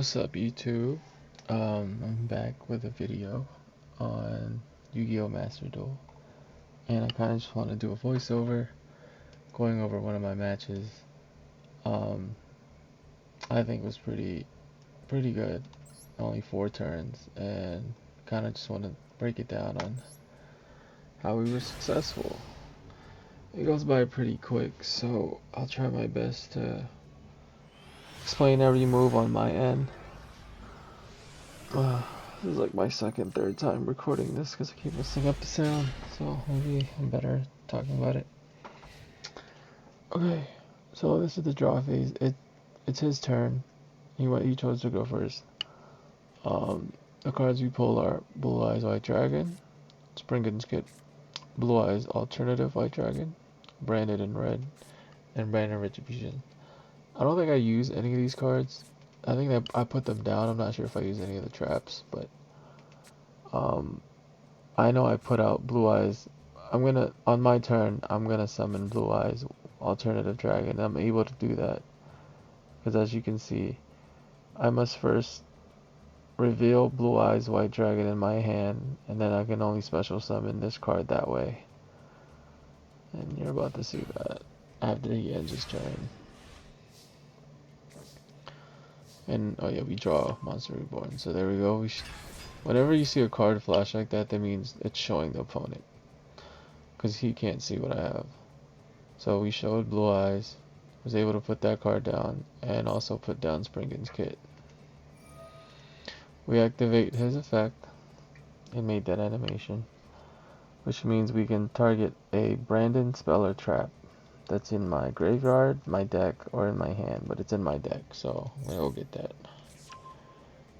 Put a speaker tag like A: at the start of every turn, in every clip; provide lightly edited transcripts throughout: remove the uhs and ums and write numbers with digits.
A: What's up, YouTube? I'm back with a video on Yu-Gi-Oh! Master Duel, and I kind of just want to do a voiceover going over one of my matches. Um, I think it was pretty good, only 4 turns, and kind of just want to break it down on how we were successful. It goes by pretty quick, so I'll try my best to explain every move on my end. This is like my second, third time recording this because I keep messing up the sound, so maybe I'm better talking about it. Okay, so this is the draw phase. It's his turn. He chose to go first. The cards we pull are Blue Eyes White Dragon, Springen's Kit, Blue Eyes Alternative White Dragon, Branded in Red, and Branded Retribution. I don't think I use any of these cards. I think that I put them down. I'm not sure if I use any of the traps, but I know I put out Blue Eyes. On my turn, I'm gonna summon Blue Eyes Alternative Dragon. I'm able to do that because, as you can see, I must first reveal Blue Eyes White Dragon in my hand, and then I can only special summon this card that way. And you're about to see that after he ends his turn. And oh yeah, we draw Monster Reborn. So there we go. Whenever you see a card flash like that, that means it's showing the opponent, because he can't see what I have. So we showed Blue Eyes, was able to put that card down, and also put down Springen's Kit. We activate his effect and made that animation, which means we can target a Brandon spell or trap that's in my graveyard, my deck, or in my hand, but it's in my deck, so I'm gonna go get that.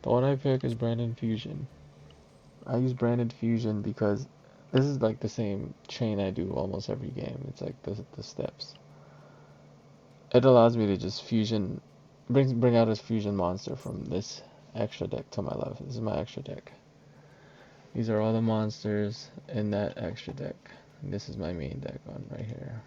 A: The one I pick is Brandon Fusion. I use Brandon Fusion because this is like the same chain I do almost every game. It's like the steps. It allows me to just bring out a fusion monster from this extra deck to my left. This is my extra deck. These are all the monsters in that extra deck. And this is my main deck on right here.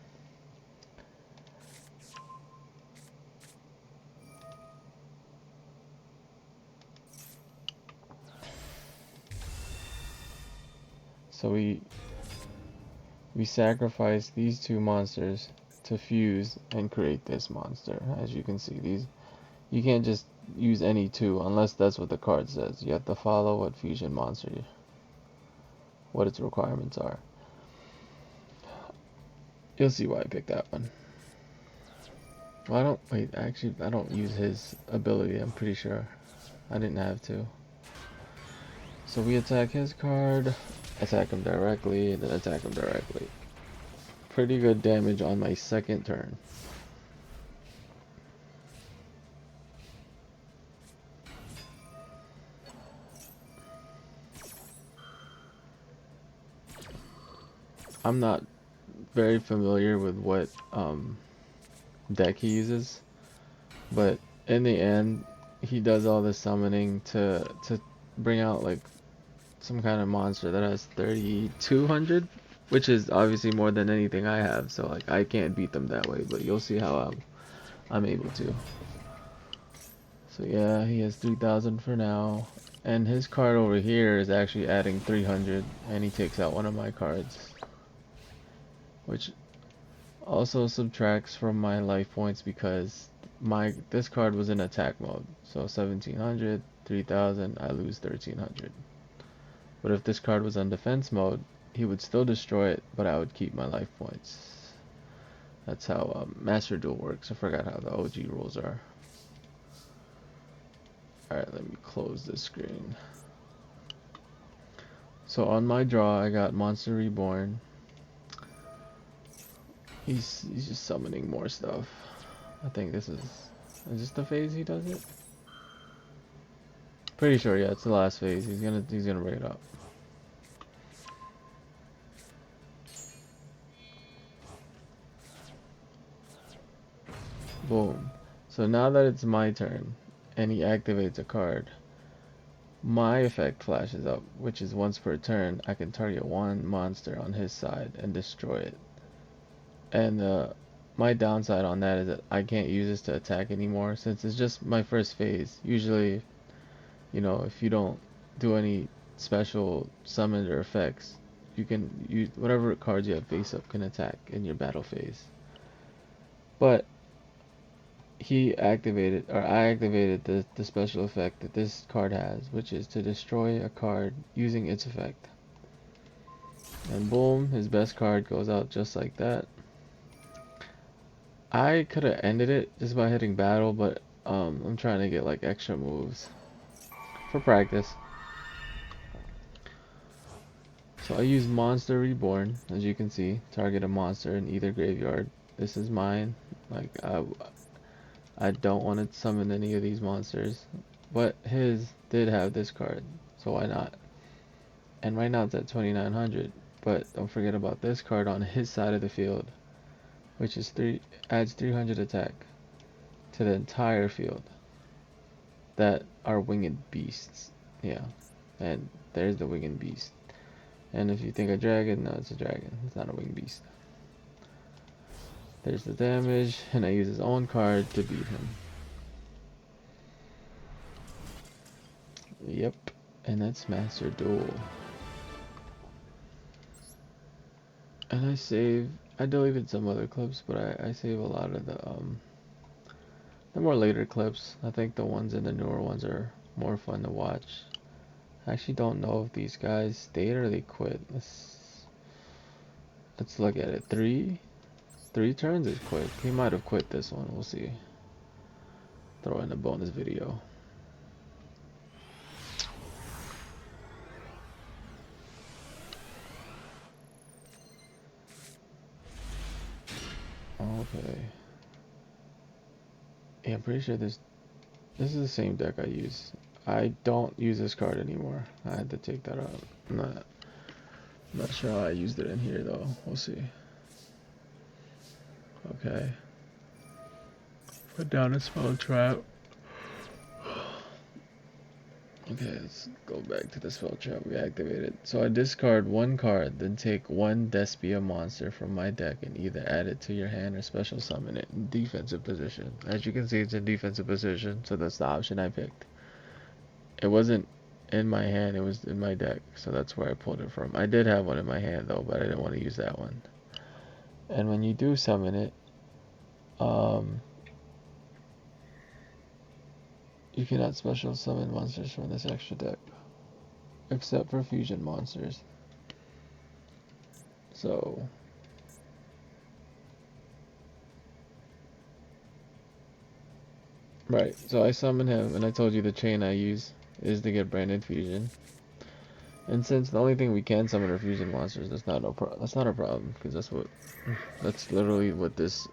A: So we sacrifice these 2 monsters to fuse and create this monster. As you can see, you can't just use any 2 unless that's what the card says. You have to follow what fusion monster, what its requirements are. You'll see why I picked that one. Well, I don't use his ability, I'm pretty sure. I didn't have to. So we attack his card, attack him directly, and then attack him directly. Pretty good damage on my second turn. I'm not very familiar with what deck he uses, but in the end, he does all this summoning to bring out like some kind of monster that has 3,200, which is obviously more than anything I have. So like I can't beat them that way, but you'll see how I'm able to. So yeah, he has 3,000 for now, and his card over here is actually adding 300, and he takes out one of my cards, which also subtracts from my life points because this card was in attack mode. So 1,700, 3,000, I lose 1,300. But if this card was on defense mode, he would still destroy it, but I would keep my life points. That's how Master Duel works. I forgot how the OG rules are. Alright, let me close this screen. So on my draw, I got Monster Reborn. He's just summoning more stuff. I think is this the phase he does it? Pretty sure, yeah, it's the last phase. He's gonna bring it up. Boom. So now that it's my turn, and he activates a card, my effect flashes up, which is once per turn, I can target one monster on his side and destroy it. And my downside on that is that I can't use this to attack anymore since it's just my first phase. Usually, you know, if you don't do any special summons or effects, you can use whatever cards you have face up can attack in your battle phase. But he activated, or I activated the special effect that this card has, which is to destroy a card using its effect. And boom, his best card goes out just like that. I could have ended it just by hitting battle, but I'm trying to get like extra moves for practice. So I use Monster Reborn, as you can see, target a monster in either graveyard. This is mine. Like I don't want to summon any of these monsters, but his did have this card, so why not? And right now it's at 2900, but don't forget about this card on his side of the field, which is adds 300 attack to the entire field. That are winged beasts. Yeah, and there's the winged beast. And if you think a dragon, no, it's a dragon. It's not a winged beast. There's the damage, and I use his own card to beat him. Yep, and that's Master Duel. And I deleted some other clips, but I save a lot of the more later clips. I think the ones in the newer ones are more fun to watch. I actually don't know if these guys stayed or they quit. Let's look at it. Three turns is quick. He might have quit this one. We'll see. Throw in a bonus video. Okay. Yeah, I'm pretty sure this is the same deck I use. I don't use this card anymore. I had to take that out. I'm not sure how I used it in here though. We'll see. Okay. Put down a spell trap. Okay, let's go back to the spell trap we activated. So I discard one card, then take one Despia monster from my deck and either add it to your hand or special summon it in defensive position. As you can see, it's in defensive position, so that's the option I picked. It wasn't in my hand, it was in my deck, so that's where I pulled it from. I did have one in my hand though, but I didn't want to use that one. And when you do summon it, you cannot special summon monsters from this extra deck, except for fusion monsters. So right, so I summon him, and I told you the chain I use is to get branded fusion. And since the only thing we can summon are fusion monsters, that's not a problem, because that's literally what this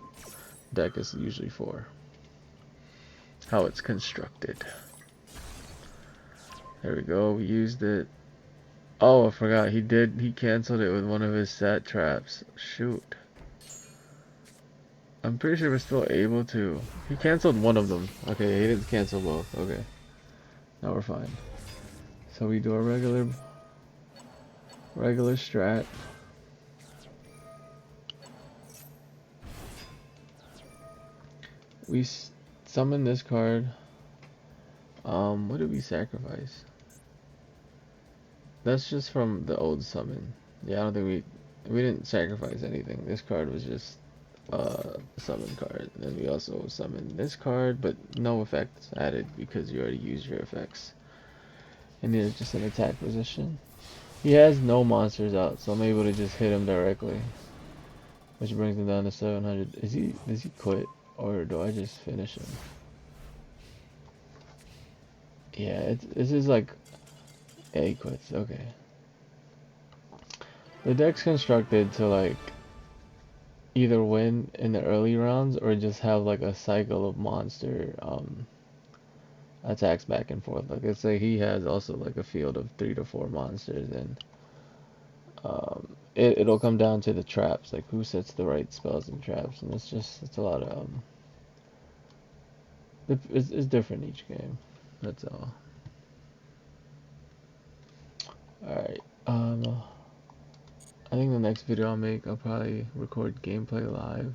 A: deck is usually for. How it's constructed. There we go. We used it. Oh, I forgot. He canceled it with one of his set traps. Shoot. I'm pretty sure we're still able to. He canceled one of them. Okay, he didn't cancel both. Okay. Now we're fine. So we do a regular strat. We summon this card. What did we sacrifice? That's just from the old summon. Yeah, I don't think we didn't sacrifice anything. This card was just summon card. And then we also summoned this card, but no effects added because you already used your effects. And it's just an attack position. He has no monsters out, so I'm able to just hit him directly, which brings him down to 700. Does he quit, or do I just finish him? Yeah, this is like, yeah, he quits. Okay. The deck's constructed to like either win in the early rounds or just have like a cycle of monster attacks back and forth. Like let's say he has also like a field of 3 to 4 monsters, and it'll come down to the traps, like who sets the right spells and traps, and it's a lot of it's different each game. That's all. All right. I think the next video I'll make, I'll probably record gameplay live.